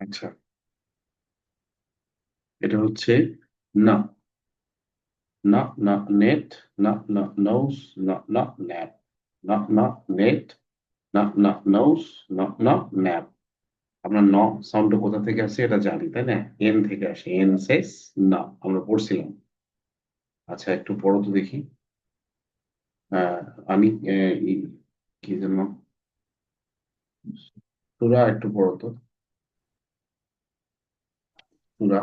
আচ্ছা, এটা হচ্ছে না, না না নেট, না না নোজ, না না ন্যাপ, না না নেট, না না নোজ, না না ন্যাপ। আমরা ন সাউন্ডটা কোথা থেকে আসে এটা জানি, তাই না? এন থেকে আসে, এন সেস না, আমরা পড়ছিলাম। আচ্ছা, একটু পড়ো তো দেখি। আহ, আমি কি যেন, সুরা একটু পড়ো তো, সুরা।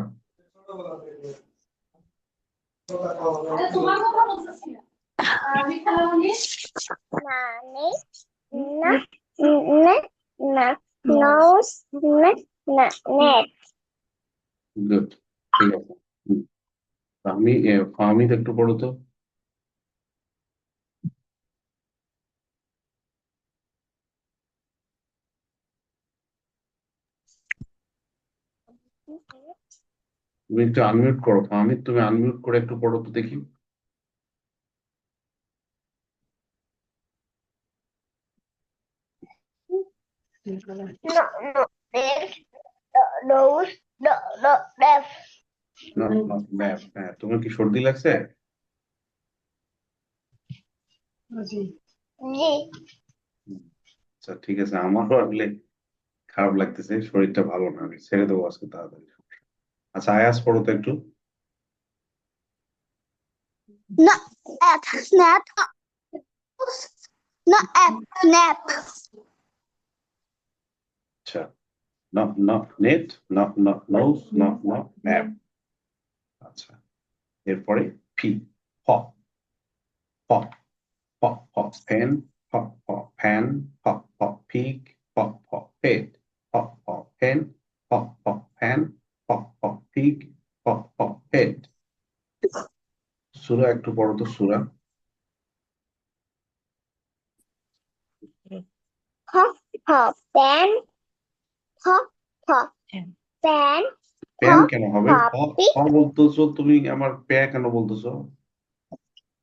Nani, na, na, na, nose, na, na, net. Good, ঠিক আছে। হুম, আমি ফাহমিদ একটু পড়ো তো। তুমি একটু আনমিউট করো ফাহমিদ, তুমি আনমিউট করে একটু পড়ো তো দেখি। No, no, net, nose, no, no, left. না না ম্যাপ, হ্যাঁ, তোমার কি সর্দি লাগছে? G. হুম, আচ্ছা ঠিক আছে, আমারও আসলে খারাপ লাগতেছে, শরীরটা ভালো না, আমি ছেড়ে দেবো আজকে তাড়াতাড়ি। আচ্ছা, আয়াস পড়ো তো একটু। No, at, snap, no, app, snap. আচ্ছা, না না নেট, না না নোজ, না না ম্যাপ। আচ্ছা, এরপরে ফি, ফ, ফ, ফ, ফ ফ্যান, ফ, ফ ফ্যান, ফ, ফ ফিগ, ফ, ফ ফেড, ফ, ফ ফ্যান, ফ, ফ ফ্যান, ফ, ফ ফিগ, ফ, ফ ফেড। সূরা একটু পড়ো তো, সূরা। Hop, hop, pan, hop, hop, pan, pan hop, কেন হবে? প, hop, প বলতেছো তুমি, আমার প্যা কেন বলতেছো?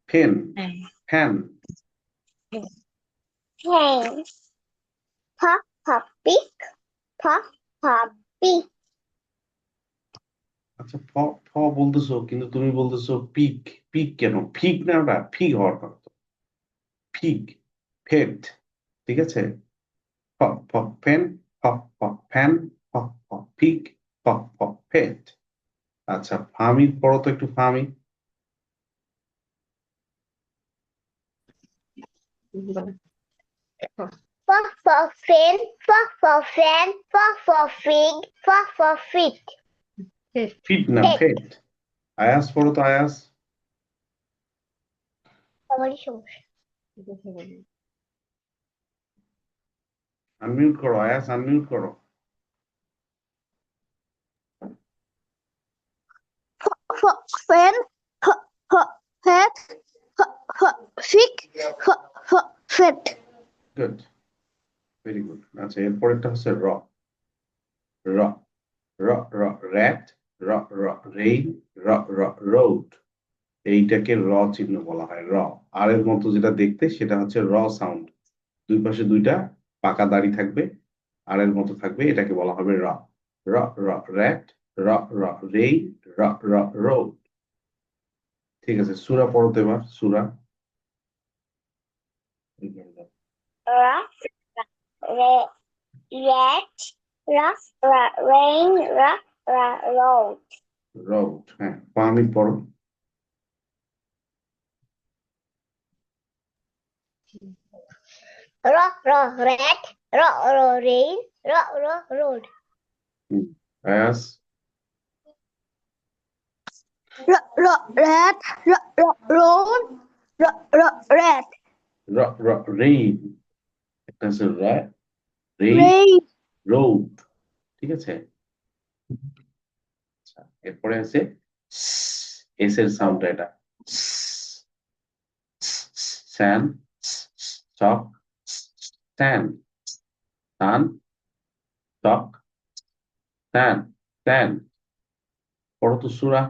ফেন, fan. hang, hop, hop, pick, hop, hop, pick. আচ্ছা, ফ, ফ বলতেছো কিন্তু তুমি বলতেছো পিক। পিক কেন? ফিগ না, ওটা ফিগ হওয়ার কথা তো। ফিগ, ফেড, ঠিক আছে। প, প ফেন, প, প ফ্যান, প, প ফিগ, প, প ফেড। আচ্ছা, ফামি পড়ো তো একটু, ফামি। Fuck for fin, fuck for fan, fuck for fig, fuck for fit. Fit না, Fit. ফেড। আয়াস পড়ো তো, আয়াস। সবারই সমস্যা। আনমিউট করো আয়াস, আনমিউট করো। Fuck fan, fuck, fuck, fat, fuck, fuck, fig, fuck, fuck, fit. Good, very good. আচ্ছা, এরপরেরটা হচ্ছে র, র, র, র র্যাট, র, র রেইন, র, র রোড। এইটাকে র চিহ্ন বলা হয়, র। আর এর মতো যেটা দেখতে সেটা হচ্ছে র সাউন্ড। দুই পাশে দুইটা পাকা দাড়ি থাকবে, আর এর মতো থাকবে, এটাকে বলা হবে র। র, র র্যাট, র, র রেইন, র, র রোড। ঠিক আছে, সূরা পড়ো তো এবার, সূরা। Ra, ra, rat, ra, ra, rain, ra, ra, road. Road, হ্যাঁ, পামির পড়ো। Ra, ra, rat, ra, ra, rain, ra, ra, road. হুম, আয়াস। Ra, ra, rat, ra, ra, road, ra, ra, rat. র, র রেইন, একটা হচ্ছে র্যাট, রেইন, Rain. রোড, ঠিক আছে। আচ্ছা, এরপরে আছে এস এর সাউন্ড, এটা স্যান, চক, স্যান, সান, চক, স্যান, স্যান। পড়ো তো সূরা।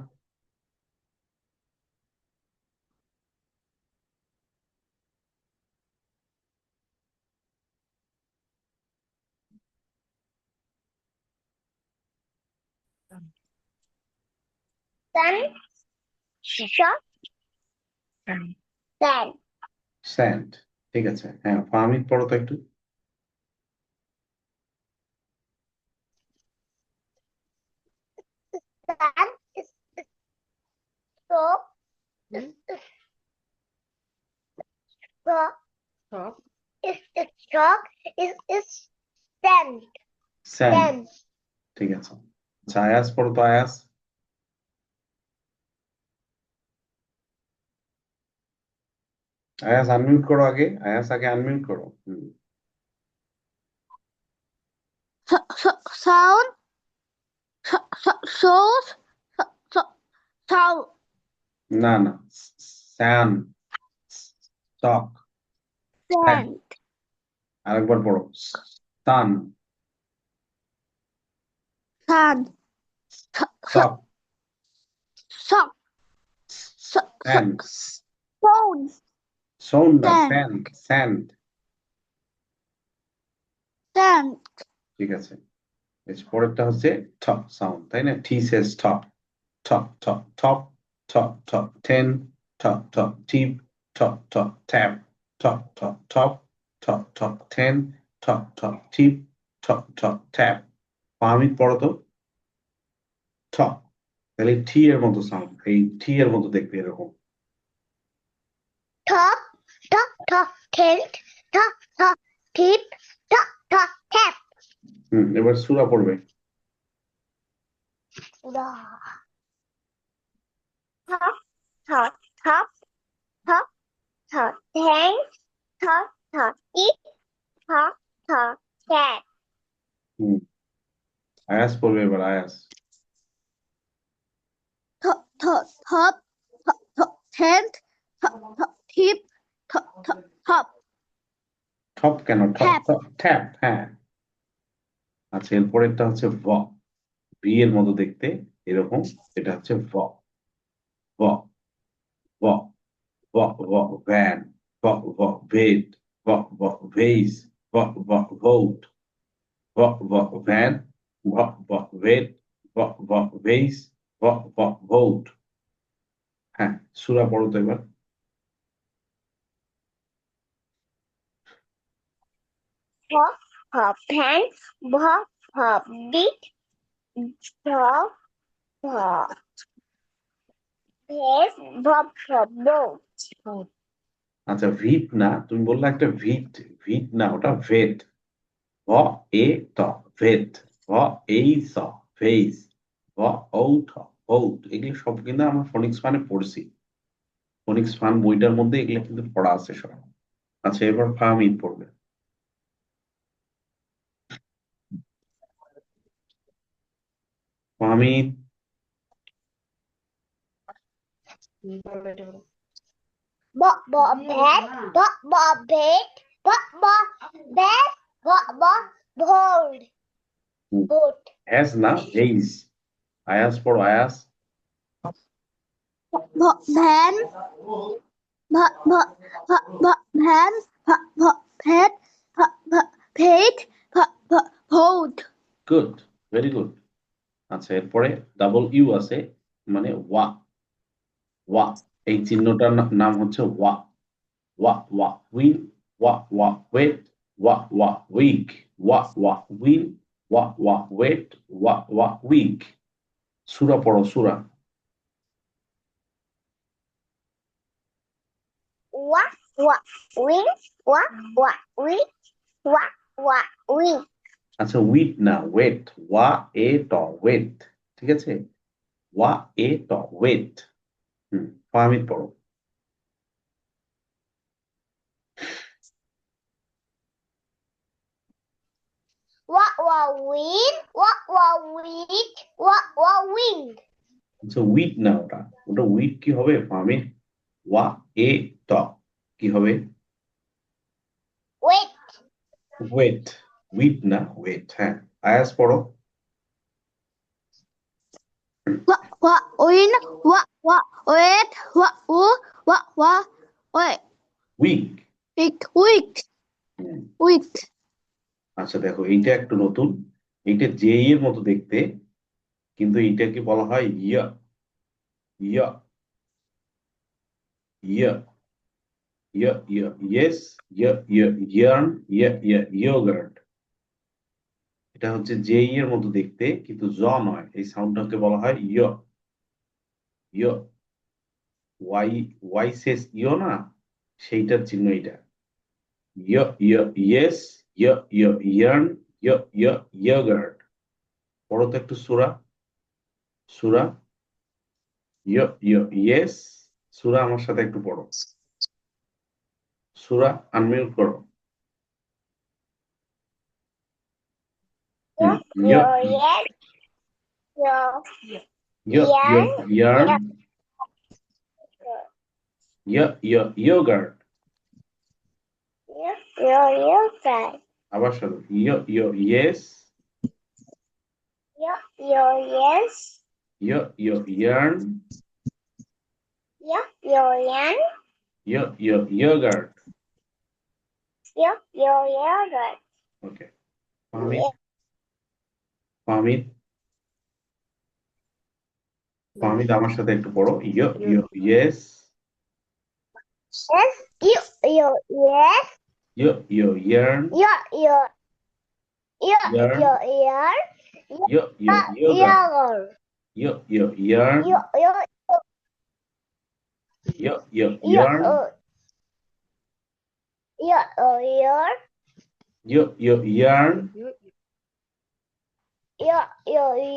Sun. Shop. Sand. স্যান্ড, ঠিক আছে। হ্যাঁ, ফাহমিদ পড়ো তো একটু। Sun is soap. Soap Top. is chalk. Is sand. Sand, Sand. ঠিক আছে। আচ্ছা, আয়াস পড়ো তো, আয়াস। আয়াস আনমিউট করো আগে, আয়াস আগে আনমিউট করো। Sound. Shows. Sound. না না, স্যান, স্টক, Sand. আরেকবার পড়ো, sun, Sun. Stock, Sock. Sand, Stone. সোন না, Sand. Sand, sand, Sand. ঠিক আছে। পরেরটা হচ্ছে টপ সাউন্ড, তাই না? T says top, top top top, top top 10, top top tip, top top tap, top top top, top top 10, top top tip, top top tap. Fahmid পড়ো তো, top, তাহলে টি এর মতো সাউন্ড, এই টি এর মতো দেখতে এরকম। Top. Top. Top. Tent. Top. Top. Tip. Top. Top. Tap. এবার সূরা পড়বে। Top. Top. Top. Top. Top. Tent. Top. Top. Tip. Top. Top. Tap. হুম, আয়াস পড়বে এবার, আয়াস। Top. Top. Top. Top. Top. Tent. Top. Top. Tip. Top. Top. Top. Top কেন, top Tap. Top tap, হ্যাঁ। আচ্ছা, এরপরেরটা হচ্ছে ভ, ভি এর মতো দেখতে এরকম, এটা হচ্ছে ভ, ভ, ভ, ভ, ভ, ভ্যান, ভ, ভ, ভেট, ভ, ভ, ভেইস, ভ, ভ, ভোট, ভ, ভ, ভ্যান, ভ, ভ, ভেট, ভ, ভ, ভেইস, ভ, ভ, ভোট। হ্যাঁ, সূরা পড়ো তো এবার। Hop. Hop. Pants. Hop. Hop. Beat. Hop. Hop. Yes. Hop. Hop. Boat. আচ্ছা, ভিট না, তুমি বললে একটা ভিট, ভিট না, ওটা ভেট, ভ এ ট, ভেট, ভ এই স, ভেইস, ভ ঔ ঠ, ভৌট। এগুলো সব কিন্তু আমরা ফনিক্স ফানে পড়ছি, ফনিক্স ফান বইটার মধ্যে এগুলো কিন্তু পড়া আছে সব। আচ্ছা, এবার ফাহমিদ পড়বে। Fahmid, Bop. Bop. Bat. Bop. Bop. Bait. Bop. Bop. Bat. Bop. Bop. Board. Boat. Has না, ভেইস। আয়াস পড়ো, আয়াস। Bop. Van. Bop. Bop. Bop. Bop. Van. Bop. Bop. Pet. Bop. Bop. Pate. Bop. Bop. Hold. Good, very good. আচ্ছা, এরপরে double you আছে, মানে ওয়া, ওয়া, এই চিহ্নটার নাম হচ্ছে ওয়া, ওয়া ওয়া উইন, ওয়া ওয়া ওয়েট, ওয়া ওয়া উইক, ওয়া ওয়া উইন, ওয়া ওয়া ওয়েট, ওয়া ওয়া উইক। সূরা পড়ো, সূরা। Wa. Wa. Win. Wa. Wa. Win. Wa. Wa. Win. আচ্ছা, উইট না, ওয়েট, ওয়া এ ট, ওয়েট, ঠিক আছে, ওয়া এ ট, ওয়েট। ফাহমিদ পড়ো। Wa. Wa. Win. Wa. Wa. Wheat. Wa. Wa. Win. আচ্ছা, উইট না, ওটা ওটা উইট কি হবে ফাহমিদ? ওয়া এ ট কি হবে? Wait. ওয়েট, উইট না, ওয়েট। হ্যাঁ, আয়াস পড়ো। Wa. Wa. Win. Wa. Wa. Wait. Wa. Wa. Wa. Wa. Wait. Week. Week. Week. Week. আচ্ছা, দেখো এইটা একটু নতুন, এইটা জে এর মতো দেখতে, কিন্তু এইটাকে বলা হয় ইয়া, Yeah, yeah, yeah, yeah, yes, yeah, yeah, yarn, yeah, yeah, yogurt. এটা হচ্ছে জে এর মতো দেখতে কিন্তু জ নয়, এই সাউন্ডটাকে বলা হয় ইয়। ইয়, ওয়াই, ওয়াই শেষ ইয় না, সেইটার চিহ্ন এটা। ইয়, ইয়, ইয়েস, ইয়, ইয়, ইয়ার্ন, ইয়, ইয়, yogurt. পড়ো তো একটু সূরা, সূরা, ইয়, ইয়, ইয়েস, সূরা আমার সাথে একটু পড়ো। সূরা আনমিউট করো। Yo, ইয়, yo, yes, yo, ইয়, ইয়, yarn, ইয়ার্ন, yo, ইয়, ইয়, yogurt. yogurt. আবার সাথে ইয়, ইয়, ইয়েস, Yo, yes, ইয়, ইয়, ইয়ার্ন, yo, yarn, ইয়, ইয়, yogurt. yo, yogurt. ওকে, ফাহমিদ, ফাহমিদ, ফাহমিদ আমার সাথে একটু পড়ো। ইয়, ইয়, ইয়েস, Yes, yes, ইয়, ইয়, ইয়ার্ন, yo, yarn, yarn, ইয়, ইয়, yogurt. yogurt. ইয়, ইয়, ইয়ার্ন, Yo, ইয়, ইয়, ইয়ার্ন, yarn, ইয়, ইয়, ইয়ার্ন,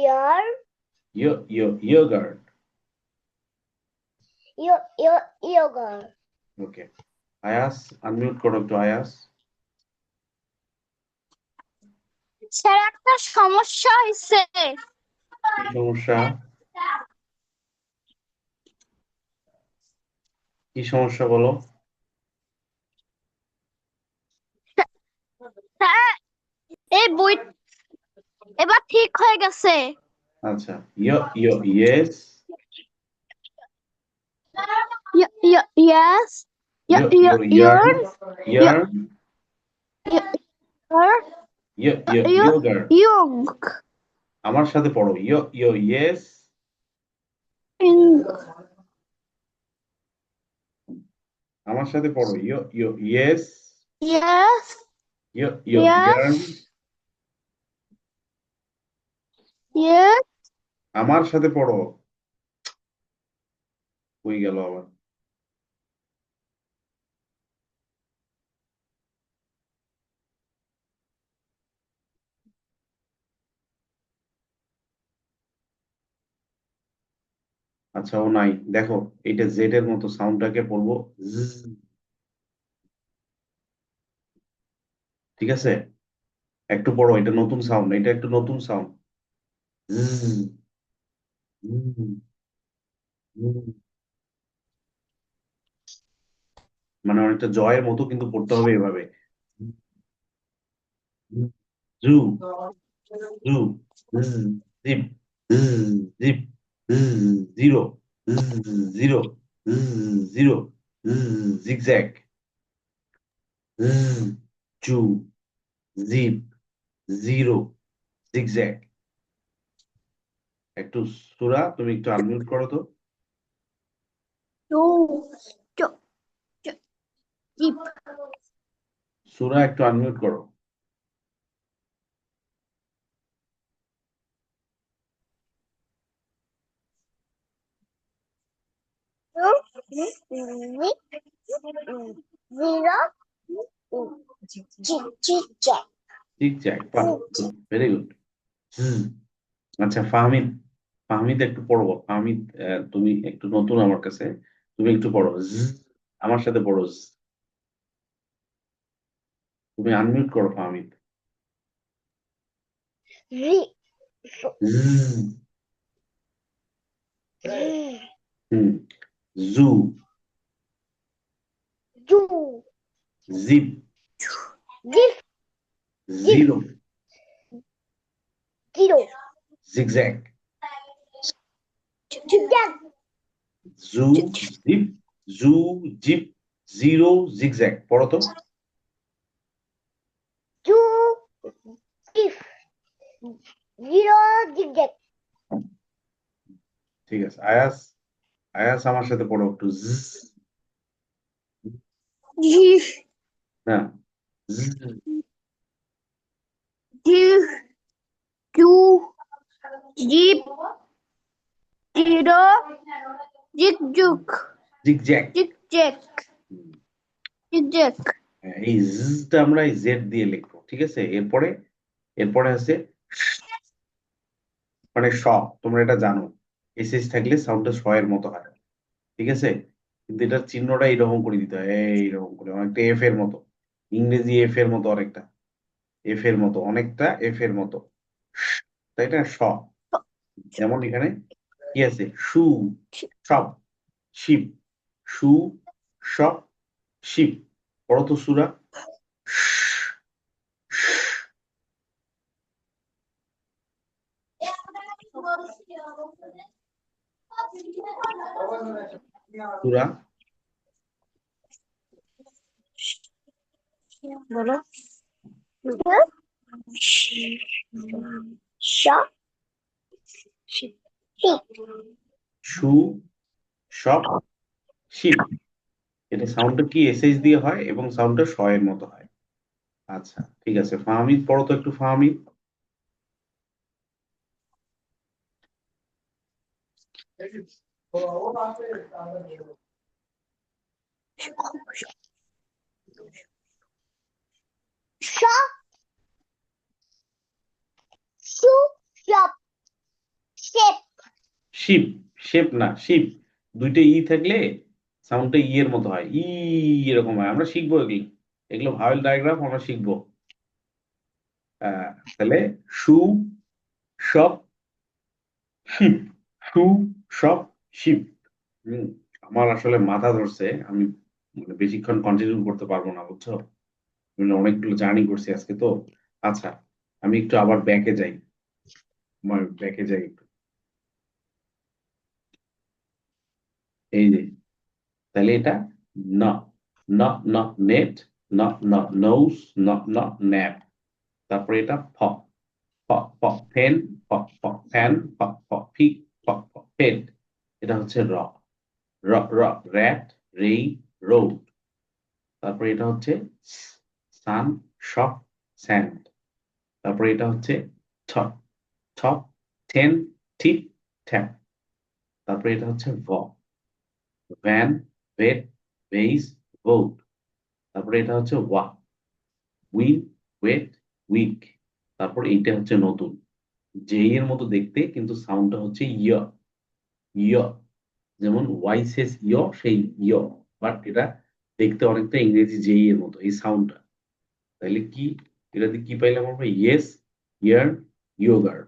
yarn, ইয়, ইয়, yogurt. yogurt. ওকে, আয়াস আনমিউট করো একটু, আয়াস। স্যার একটা সমস্যা হয়েছে। কি সমস্যা? কি সমস্যা বলো? স্যার এই বই এবার ঠিক হয়ে গেছে। আচ্ছা, ইয়, ইয়, ইয়েস, Yes, ইয়, ইয়, ইয়ার্ন, ইয়ার্ন, ইয়, ইয়, yogurt. young, আমার সাথে পড়ো। ইয়, ইয়, ইয়েস, আমার সাথে পড়ো। ইয়, ইয়, ইয়েস, yes, ইয়, ইয়, Yes. ইয়ার্ন, yes, আমার সাথে পড়ো। হয়ে গেল আবার। আচ্ছা, ও নাই, দেখো এটা জেড এর মতো সাউন্ডটাকে পড়বো জ্জ। ঠিক আছে, একটু পড়ো, এটা নতুন সাউন্ড, এটা একটু নতুন সাউন্ড। মানে অনেকটা জয়ের মতো কিন্তু পড়তে হবে এভাবে। Zoo, zoo, zip, zip, zero, zero, zero, zigzag, zoo, zip, zero, zigzag. একটু সুরা তুমি একটু আনমিউট করো তো। deep, সুরা একটু আনমিউট করো। zero, chick, জিগজ্যাগ, বাহ, ভেরি গুড। আচ্ছা, ফাহমিদ, ফাহমিদ একটু পড়বো। ফাহমিদ, তুমি একটু নতুন আমার কাছে, তুমি একটু পড়ো আমার সাথে পড়ো। তুমি আনমিউট করো ফাহমিদ। হুম, জু, zip, zero, zigzag, zoo, zip, জু, জিপ, জিরো, জিগজ্যাগ। পড়ো তো। ঠিক আছে, আয়াস। আয়াস আমার সাথে পড়ো একটু জিফ না জিফ জু জিপ জিরো জিক জুক জিগজ্যাগ। জিক জেক জিক জেক এই টা আমরা এই জেড দিয়ে লিখবো, ঠিক আছে? এরপরে এরপরে আছে মানে স, তোমরা এটা জানো, এসএস থাকলে সাউন্ডটা স এর মতো হয়, ঠিক আছে? কিন্তু এটার চিহ্নটা এইরকম করে দিতে হয়, এইরকম করে, অনেকটা এফ এর মতো, ইংরেজি এফ এর মতো, অনেকটা এফ এর মতো, অনেকটা এফ এর মতো, তাই না? স। যেমন এখানে কি আছে? সু সব শিব, সু সব শিব। পড়ো তো সুরা। সুরা বলো শ সু সব শিব। এটা সাউন্ডটা কি এসএস দিয়ে হয় এবং সাউন্ডটা স এর মতো হয়। আচ্ছা ঠিক আছে, ফাহমিদ পড়ো তো একটু, ফাহমিদ। শ সু সব শেপ শিব, শেপ না শিব, দুইটা ই থাকলে সাউন্ডটা ই এর মতো হয়, এরকম হয়। আমরা শিখবো এগুলো, এগুলো ভাওয়েল ডায়াগ্রাম আমরা শিখবো। তাহলে সু সব শিব, সু সব শিব। হম আমার আসলে মাথা ধরছে, আমি মানে বেশিক্ষণ কন্টিনিউ করতে পারবো না, বুঝছো? মানে অনেকগুলো জার্নি করছি আজকে তো। আচ্ছা আমি একটু আবার ব্যাকে যাই, আমার ব্যাকে যাই একটু। এই যে, তাহলে এটা না, না না নেট, না না নোস, না না ন্যাপ। তারপরে এটা ফ, ফ ফ ফেন, ফ ফ ফ্যান, ফ ফ ফি, ফ ফ ফেড। এটা হচ্ছে র, র র র্যাট, রেই, রোড। তারপরে এটা হচ্ছে সান, শপ, স্যান্ড। তারপরে এটা হচ্ছে ঠ, ঠপ, টেন, টিপ, ট্যাপ। তারপরে এটা হচ্ছে ভ, ভ্যান, ভেট, ভেইস, ভোট। তারপরে এটা হচ্ছে ওয়া, উইন, ওয়েট, উইক। তারপর এইটা হচ্ছে নতুন, জে এর মতো দেখতে কিন্তু সাউন্ডটা হচ্ছে ইয়, ইয়। যেমন ওয়াই শেষ ইয়, সেই ইয়, বাট এটা দেখতে অনেকটা ইংরেজি জে এর মতো এই সাউন্ডটা। তাহলে কি, এটাতে কি পাইলাম আমরা? ইয়েস, ইয়ার, ইয়োগার।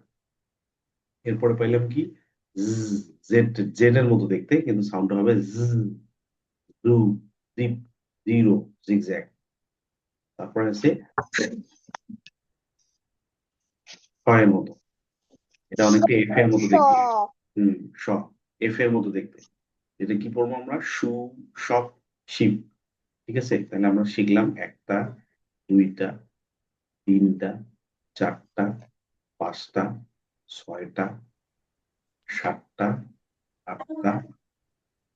এরপরে পাইলাম কি? জেড, জেড এর মতো দেখতে কিন্তু সাউন্ডটা হবে জু, জিপ, জিরো, জিগজ্যাগ। তারপরে আছে শ এর মতো, এটা অনেকটা এফ এর মতো শ দেখতে। হম স, এফ এর মতো দেখতে। এটা কি পড়বো আমরা? সু সব শিব, ঠিক আছে? তাহলে আমরা শিখলাম একটা, দুইটা, তিনটা, চারটা, পাঁচটা, ছয়টা, সাতটা, আটটা,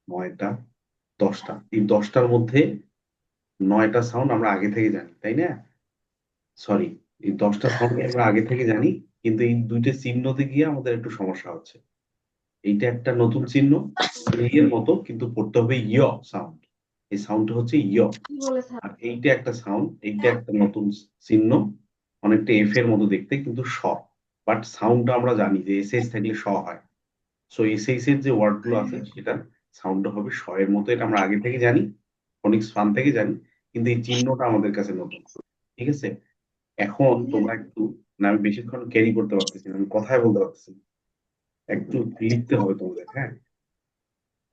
নয়টা, দশটা। এই দশটার মধ্যে নয়টা সাউন্ড আমরা আগে থেকে জানি, তাই না? সরি, এই দশটা সাউন্ড আমরা আগে থেকে জানি, কিন্তু এই দুইটা চিহ্নতে গিয়ে আমাদের একটু সমস্যা হচ্ছে। এইটা একটা নতুন চিহ্ন, এর মতো কিন্তু পড়তে হবে ইয় সাউন্ড, এই সাউন্ডটা হচ্ছে ইয়। আর এইটা একটা সাউন্ড, এইটা একটা নতুন চিহ্ন, অনেকটা এফ এর মতো দেখতে কিন্তু স, বাট সাউন্ডটা আমরা জানি যে এস এস থাকলে স হয়। সো এস এস এর যে ওয়ার্ড গুলো আছে সেটা সাউন্ডটা হবে স এর মতো, এটা আমরা আগে থেকে জানি, ফোনিক্স ফান থেকে জানি, কিন্তু এই চিহ্নটা আমাদের কাছে নতুন, ঠিক আছে? এখন তোমরা একটু, না আমি বেশিক্ষণ ক্যারি করতে পারতেছি না, আমি কথাই বলতে পারতেছি না। একটু লিখতে হবে তোমাদের, হ্যাঁ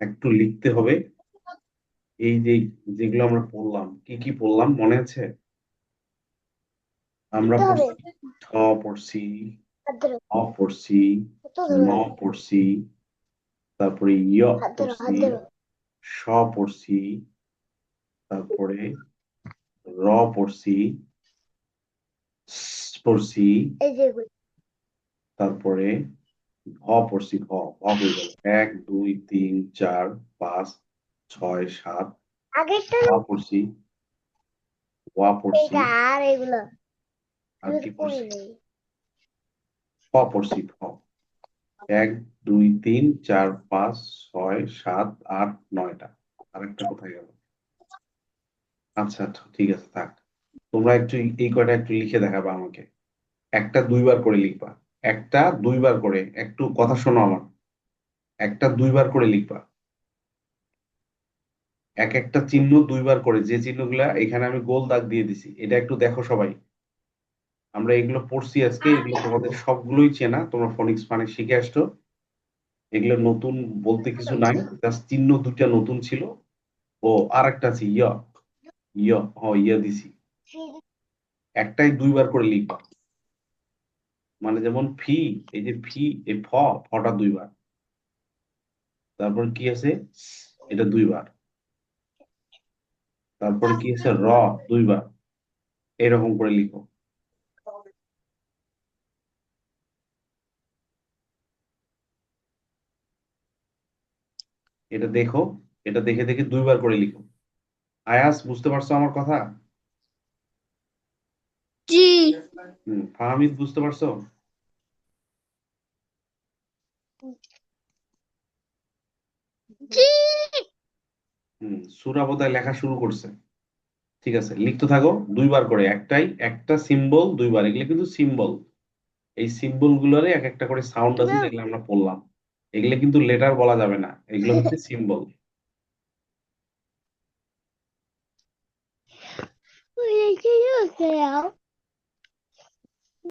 একটু লিখতে হবে। এই যে যেগুলো আমরা পড়লাম, কি কি পড়লাম মনে আছে? আমরা হবে পড়ছি ঠ, পড়ছি অ, পড়ছি ন, পড়ছি তারপরে ইয় পড়ছি, স পড়ছি, তারপরে র পড়ছি, পড়ছি, এই যে তারপরে ভ পড়ছি, ভ হয়ে গেল 1 2 3 4 5 6 7 আগেরটা ওয়া পড়ছি, ওয়া পড়ছি, এটা আর এগুলো আর কি পড়ছি, পড়িনি। ফ পড়ছি, ফ 1 2 3 4 5 6 7 8 9টা। আরেকটা কোথায় গেল? আচ্ছা আচ্ছা, ঠিক আছে থাক। তোমরা একটু এই কয়টা একটু লিখে দেখাবা আমাকে। একটা দুইবার করে লিখবা, একটা দুইবার করে, একটু কথা শোনো আমার, একটা দুইবার করে লিখবা, এক একটা চিহ্ন দুইবার করে, যে চিহ্নগুলা এখানে আমি গোল দাগ দিয়ে দিছি, এটা একটু দেখো সবাই। আমরা এগুলো পড়ছি আজকে, এগুলো তোমাদের সবগুলোই চেনা, তোমরা ফনিক্স মানে শিখে আসছো, এগুলো নতুন বলতে কিছু নাই, জাস্ট চিহ্ন দুইটা নতুন ছিল। ও আর একটা আছে ইয়, ইয়, ইয়া দিছি, একটাই দুইবার করে লিখবা। মানে যেমন ফি, এই যে ফি, এই ফটা দুইবার, তারপর কি আছে, এটা দুইবার, তারপরে কি আছে দুইবার, এরকম করে লিখো। এটা দেখো, এটা দেখে দেখে দুইবার করে লিখো। আয়াস, বুঝতে পারছো আমার কথা? জি ফাহামিদ, বুঝতে পারছো? জি সূরা বোধহয় লেখা শুরু করছে। ঠিক আছে, লিখতে থাকো দুইবার করে, একটা সিম্বল দুইবার, এগুলো কিন্তু সিম্বল। এই সিম্বল গুলোরে এক একটা করে সাউন্ড আছে, তুমি যেগুলো আমরা পড়লাম। এগুলো কিন্তু লেটার বলা যাবে না, এগুলো হচ্ছে সিম্বল। লিখে দাও